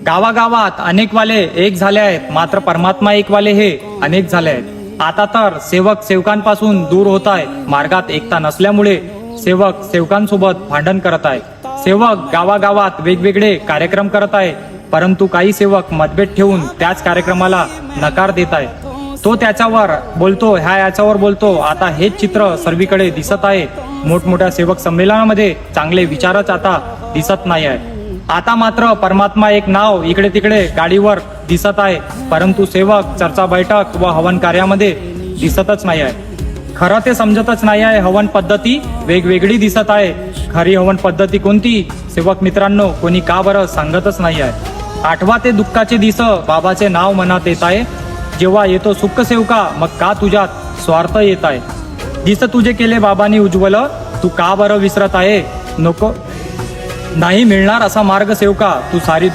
गावागावात अनेक वाले एक झाले आहेत, मात्र परमात्मा एक वाले हे अनेक झाले आहेत. आता तर सेवक सेवकांपासून दूर होत आहे. मार्गात एकता नसल्यामुळे सेवक सेवकांसोबत भांडण करत आहे. सेवक गावागावात वेगवेगळे कार्यक्रम करत आहे, परंतु काही सेवक मतभेद ठेवून त्याच कार्यक्रमाला नकार देत आहे. तो त्याच्यावर बोलतो, याच्यावर बोलतो. आता हेच चित्र सर्वीकडे दिसत आहे. मोठमोठ्या सेवक संमेलनामध्ये चांगले विचारच आता दिसत नाही आहे. आता मात्र परमात्मा एक नाव इकडे तिकडे गाडीवर दिसत आहे, परंतु सेवक चर्चा बैठक व हवन कार्यामध्ये दिसतच नाही आहे. खरं ते समजतच नाही आहे. हवन पद्धती वेगवेगळी दिसत आहे. खरी हवन पद्धती कोणती सेवक मित्रांनो कोणी का बरं सांगतच नाही आहे. आठवा ते दुःखाचे दिस बाबाचे नाव मनात येत आहे. जेव्हा येतो सुख सेवका, मग का तुझ्यात स्वार्थ येत आहे. दिस तुझे केले बाबांनी उज्ज्वल, तू का बरं विसरत आहे. नको नाही मिळणार असा मार्ग सेवका, तू सारी